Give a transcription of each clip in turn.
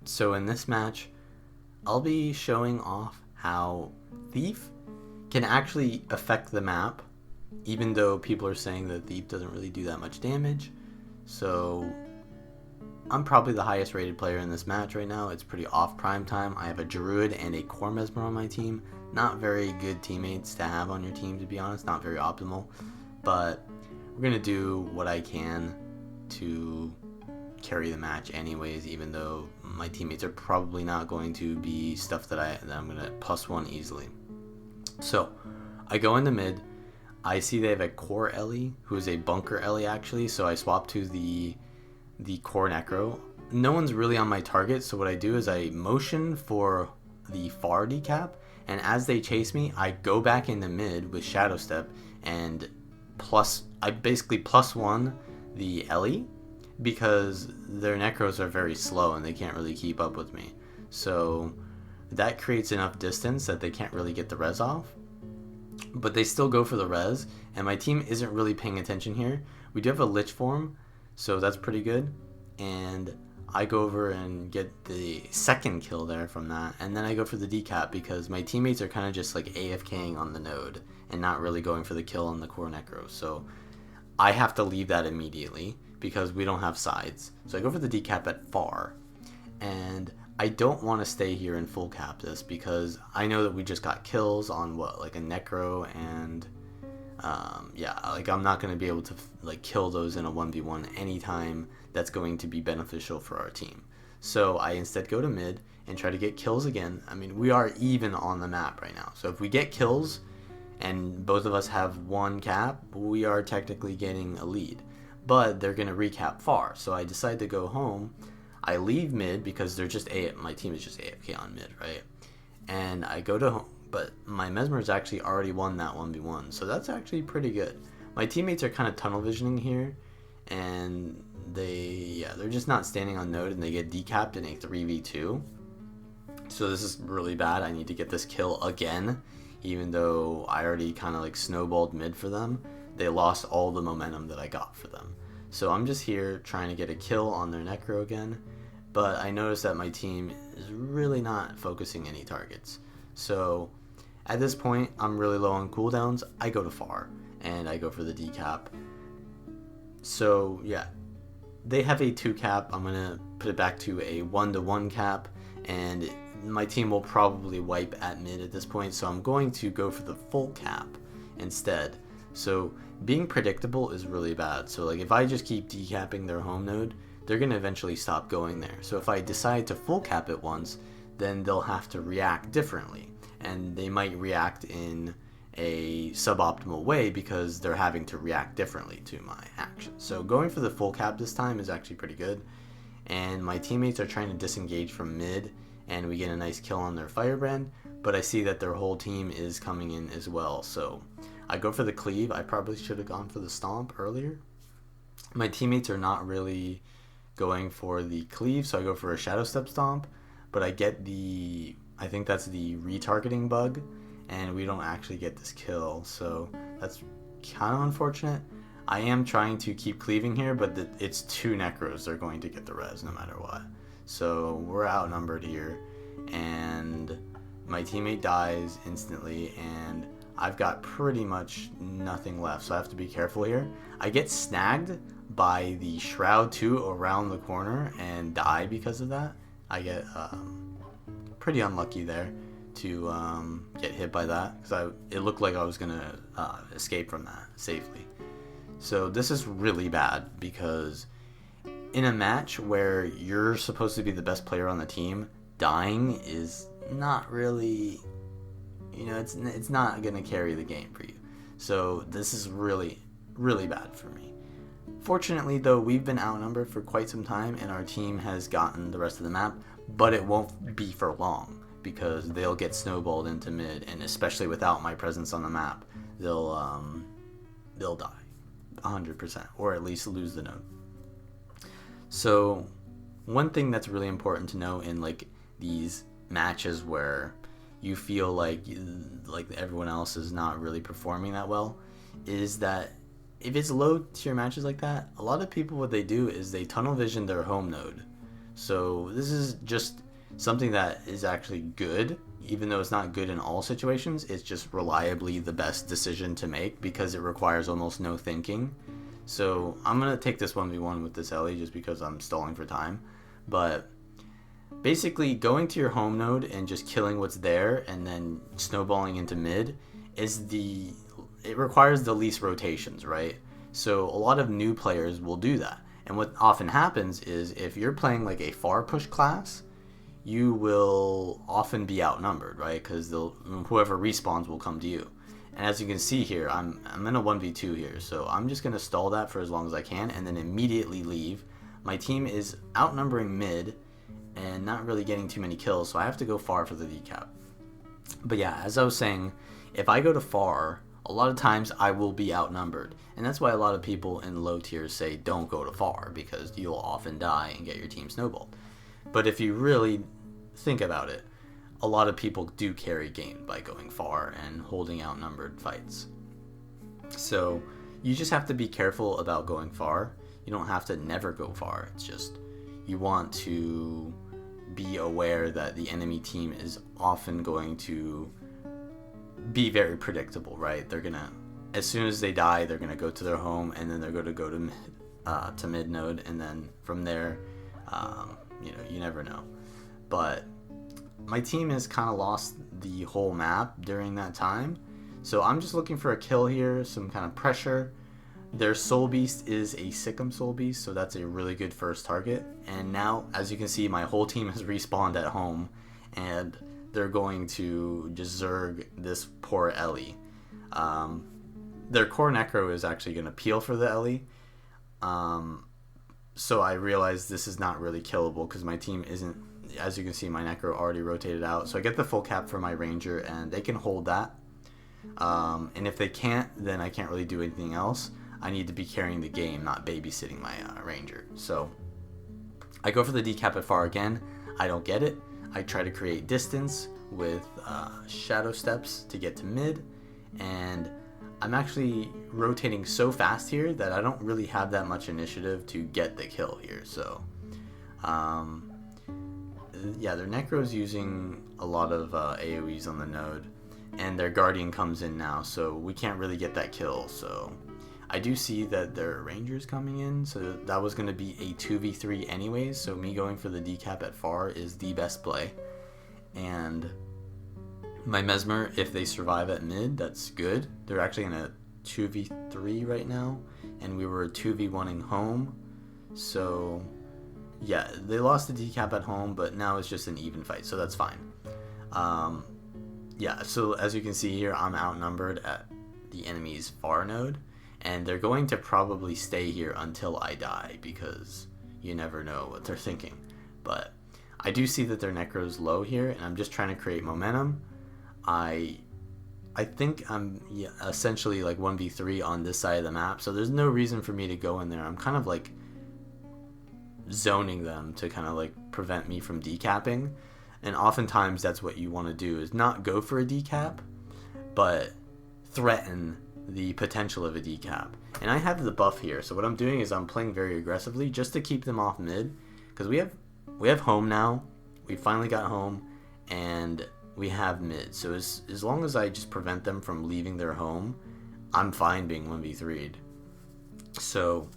So in this match, I'll be showing off how Thief can actually affect the map, even though people are saying that Thief doesn't really do that much damage. So I'm probably the highest rated player in this match right now. It's pretty off prime time. I have a Druid and a Core Mesmer on my team. Not very good teammates to have on your team, to be honest. Not very optimal. But we're going to do what I can to carry the match anyways, even though my teammates are probably not going to be stuff that I'm going to +1 easily. So I go into mid. I see they have a Core Ellie, who is a Bunker Ellie actually, so I swap to the Core Necro. No one's really on my target, so what I do is I motion for the far decap, and as they chase me, I go back into mid with Shadow Step, and I basically +1 the Ellie, because their Necros are very slow and they can't really keep up with me. So that creates enough distance that they can't really get the res off. But they still go for the res, and my team isn't really paying attention here. We do have a Lich form, so that's pretty good. And I go over and get the second kill there from that, and then I go for the decap because my teammates are kind of just like AFKing on the node and not really going for the kill on the Core Necro. So I have to leave that immediately because we don't have sides. So I go for the decap at far, and I don't want to stay here and full cap this because I know that we just got kills on like a Necro, and yeah, like I'm not going to be able to like kill those in a 1v1 anytime that's going to be beneficial for our team. So I instead go to mid and try to get kills again. I mean, we are even on the map right now. So if we get kills and both of us have one cap, we are technically getting a lead. But they're going to recap far. So I decide to go home. I leave mid because they're just my team is just AFK on mid, right? And I go to home. But my Mesmer's actually already won that 1v1. So that's actually pretty good. My teammates are kind of tunnel visioning here. And they're just not standing on node, and they get decapped in a 3v2. So this is really bad. I need to get this kill again, even though I already kind of like snowballed mid for them. They lost all the momentum that I got for them. So I'm just here trying to get a kill on their Necro again, but I noticed that my team is really not focusing any targets. So at this point, I'm really low on cooldowns. I go to far, and I go for the decap. So yeah, they have a 2 cap. I'm going to put it back to a 1-to-1 cap, and my team will probably wipe at mid at this point, so I'm going to go for the full cap instead. So being predictable is really bad. So like if I just keep decapping their home node, they're going to eventually stop going there. So if I decide to full cap it once, then they'll have to react differently, and they might react in a suboptimal way because they're having to react differently to my actions. So going for the full cap this time is actually pretty good, and my teammates are trying to disengage from mid, and we get a nice kill on their Firebrand, but I see that their whole team is coming in as well. So I go for the cleave. I probably should have gone for the stomp earlier. My teammates are not really going for the cleave, so I go for a Shadow Step stomp, but I get I think that's the retargeting bug, and we don't actually get this kill, so that's kind of unfortunate. I am trying to keep cleaving here, but it's 2 Necros. They're going to get the res no matter what. So we're outnumbered here, and my teammate dies instantly, and I've got pretty much nothing left, so I have to be careful here. I get snagged by the Shroud 2 around the corner and die because of that. I get pretty unlucky there to get hit by that, because it looked like I was going to escape from that safely. So this is really bad, because in a match where you're supposed to be the best player on the team, dying is not really, it's not going to carry the game for you. So this is really, really bad for me. Fortunately, though, we've been outnumbered for quite some time, and our team has gotten the rest of the map, but it won't be for long, because they'll get snowballed into mid, and especially without my presence on the map, they'll die 100%, or at least lose the node. So one thing that's really important to know in like these matches where you feel like everyone else is not really performing that well is that if it's low tier matches like that, a lot of people, what they do is they tunnel vision their home node. So this is just something that is actually good, even though it's not good in all situations. It's just reliably the best decision to make because it requires almost no thinking. So I'm going to take this 1v1 with this Ellie just because I'm stalling for time. But basically going to your home node and just killing what's there and then snowballing into mid it requires the least rotations, right? So a lot of new players will do that. And what often happens is if you're playing like a far push class, you will often be outnumbered, right? Because whoever respawns will come to you. And as you can see here, I'm in a 1v2 here, so I'm just going to stall that for as long as I can and then immediately leave. My team is outnumbering mid and not really getting too many kills, so I have to go far for the decap. But yeah, as I was saying, if I go to far, a lot of times I will be outnumbered. And that's why a lot of people in low tiers say don't go to far, because you'll often die and get your team snowballed. But if you really think about it, a lot of people do carry game by going far and holding outnumbered fights. So you just have to be careful about going far. You don't have to never go far. It's just you want to be aware that the enemy team is often going to be very predictable, right? They're gonna, as soon as they die, they're gonna go to their home and then they're going to go to mid node, and then from there, you never know. But my team has kind of lost the whole map during that time, so I'm just looking for a kill here, some kind of pressure. Their soul beast is a Sikkim soul beast, so that's a really good first target. And now, as you can see, my whole team has respawned at home, and they're going to just zerg this poor Ellie. Their core necro is actually going to peel for the Ellie. So I realized this is not really killable because my team isn't, as you can see, my necro already rotated out. So I get the full cap for my ranger and they can hold that. And if they can't, then I can't really do anything else. I need to be carrying the game, not babysitting my ranger. So I go for the decap at far again. I don't get it. I try to create distance with shadow steps to get to mid, and I'm actually rotating so fast here that I don't really have that much initiative to get the kill here. So yeah, their necro's using a lot of AoEs on the node, and their guardian comes in now, so we can't really get that kill. So I do see that their ranger's coming in, so that was going to be a 2v3 anyways, so me going for the decap at far is the best play. And my Mesmer, if they survive at mid, that's good. They're actually in a 2v3 right now, and we were 2v1ing home. So yeah, they lost the decap at home, but now it's just an even fight, so that's fine. Yeah, so as you can see here, I'm outnumbered at the enemy's far node, and they're going to probably stay here until I die because you never know what they're thinking. But I do see that their necro's low here, and I'm just trying to create momentum. I think I'm essentially like 1v3 on this side of the map, so there's no reason for me to go in there. I'm kind of like zoning them to kind of like prevent me from decapping, and oftentimes that's what you want to do, is not go for a decap, but threaten the potential of a decap. And I have the buff here, so what I'm doing is I'm playing very aggressively just to keep them off mid, because we have home now. We finally got home, and we have mid, so as long as I just prevent them from leaving their home, I'm fine being 1v3'd. So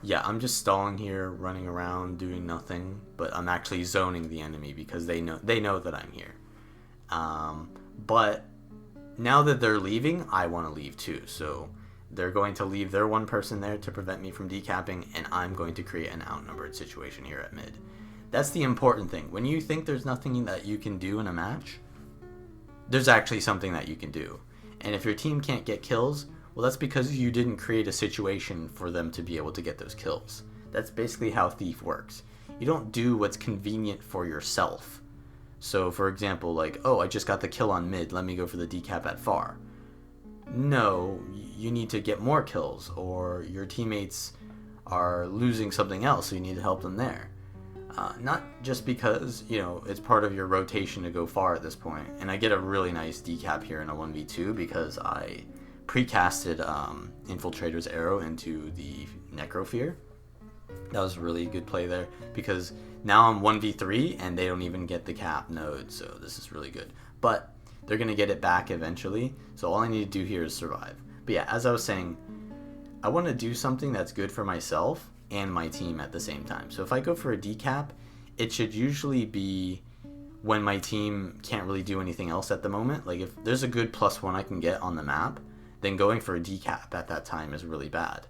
yeah, I'm just stalling here, running around, doing nothing, but I'm actually zoning the enemy because they know that I'm here. But now that they're leaving, I want to leave too. So they're going to leave their one person there to prevent me from decapping, and I'm going to create an outnumbered situation here at mid. That's the important thing. When you think there's nothing that you can do in a match, there's actually something that you can do. And if your team can't get kills, well, that's because you didn't create a situation for them to be able to get those kills. That's basically how Thief works. You don't do what's convenient for yourself. So, for example, like, oh, I just got the kill on mid, let me go for the decap at far. No, you need to get more kills, or your teammates are losing something else, so you need to help them there. Not just because, it's part of your rotation to go far at this point. And I get a really nice decap here in a 1v2 because I precasted Infiltrator's arrow into the Necrophere. That was really good play there, because now I'm 1v3 and they don't even get the cap node, so this is really good. But they're going to get it back eventually, so all I need to do here is survive. But yeah, as I was saying, I want to do something that's good for myself and my team at the same time. So if I go for a decap, it should usually be when my team can't really do anything else at the moment. Like if there's a good +1 I can get on the map, then going for a decap at that time is really bad.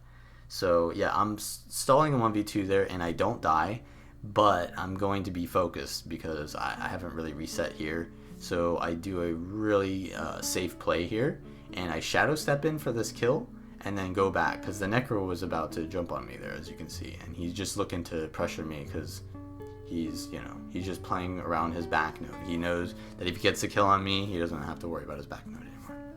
So yeah, I'm stalling a 1v2 there and I don't die, but I'm going to be focused because I haven't really reset here. So I do a really safe play here, and I shadow step in for this kill and then go back, because the Necro was about to jump on me there, as you can see, and he's just looking to pressure me because he's just playing around his back node. He knows that if he gets a kill on me, he doesn't have to worry about his back node anymore.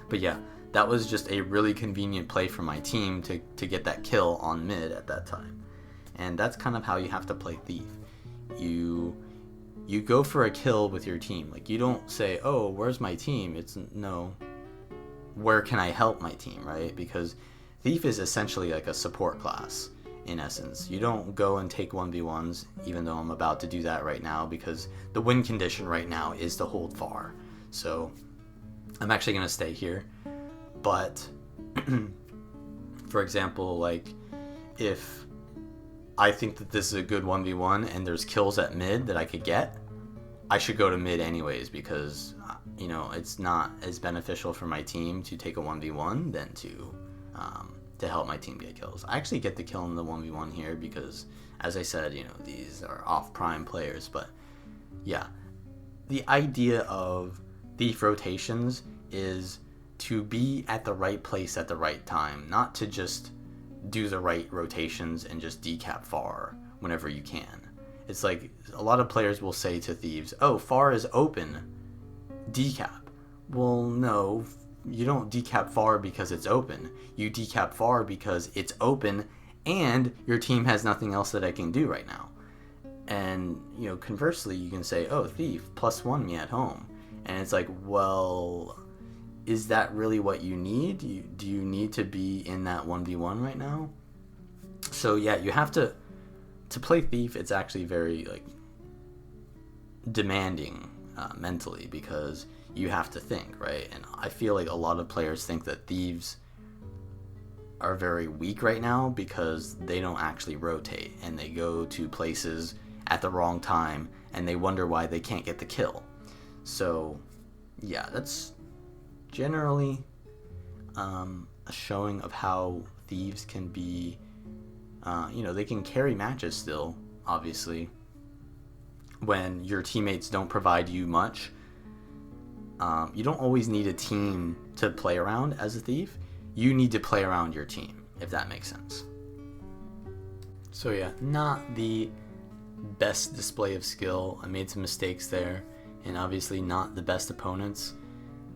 But yeah, that was just a really convenient play for my team to get that kill on mid at that time. And that's kind of how you have to play Thief. You go for a kill with your team. Like, you don't say, oh, where's my team? It's no, where can I help my team, right? Because Thief is essentially like a support class in essence. You don't go and take 1v1s, even though I'm about to do that right now, because the win condition right now is to hold far. So I'm actually going to stay here. But for example, like if I think that this is a good 1v1 and there's kills at mid that I could get, I should go to mid anyways, because it's not as beneficial for my team to take a 1v1 than to help my team get kills. I actually get the kill in the 1v1 here because, as I said, these are off prime players. But yeah, the idea of Thief rotations is to be at the right place at the right time, not to just do the right rotations and just decap far whenever you can. It's like a lot of players will say to Thieves, oh, far is open, decap. Well, no, you don't decap far because it's open. You decap far because it's open and your team has nothing else that I can do right now. And conversely, you can say, oh, Thief +1 me at home, and it's like, well, is that really what you need? Do you need to be in that 1v1 right now? So yeah, you have to play Thief. It's actually very demanding mentally, because you have to think, right? And I feel like a lot of players think that Thieves are very weak right now because they don't actually rotate and they go to places at the wrong time and they wonder why they can't get the kill. So yeah, that's generally a showing of how Thieves can be, they can carry matches still, obviously, when your teammates don't provide you much. You don't always need a team to play around as a Thief. You need to play around your team, if that makes sense. So yeah, not the best display of skill. I made some mistakes there, and obviously not the best opponents.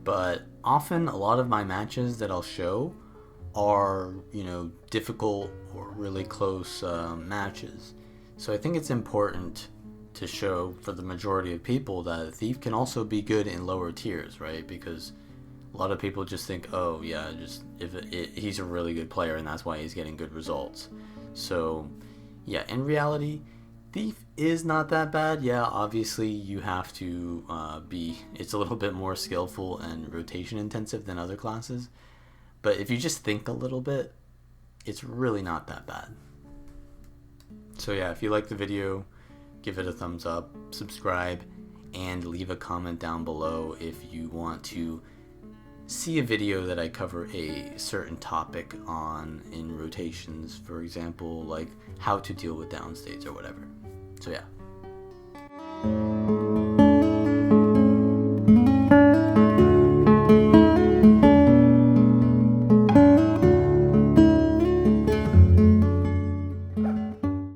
But often a lot of my matches that I'll show are, difficult or really close matches. So I think it's important to show for the majority of people that a Thief can also be good in lower tiers, right? Because a lot of people just think, oh yeah, he's a really good player and that's why he's getting good results. So yeah, in reality, Thief is not that bad. Yeah, obviously you have to it's a little bit more skillful and rotation intensive than other classes. But if you just think a little bit, it's really not that bad. So yeah, if you like the video, give it a thumbs up, subscribe, and leave a comment down below if you want to see a video that I cover a certain topic on in rotations, for example, like how to deal with downstates or whatever. So yeah.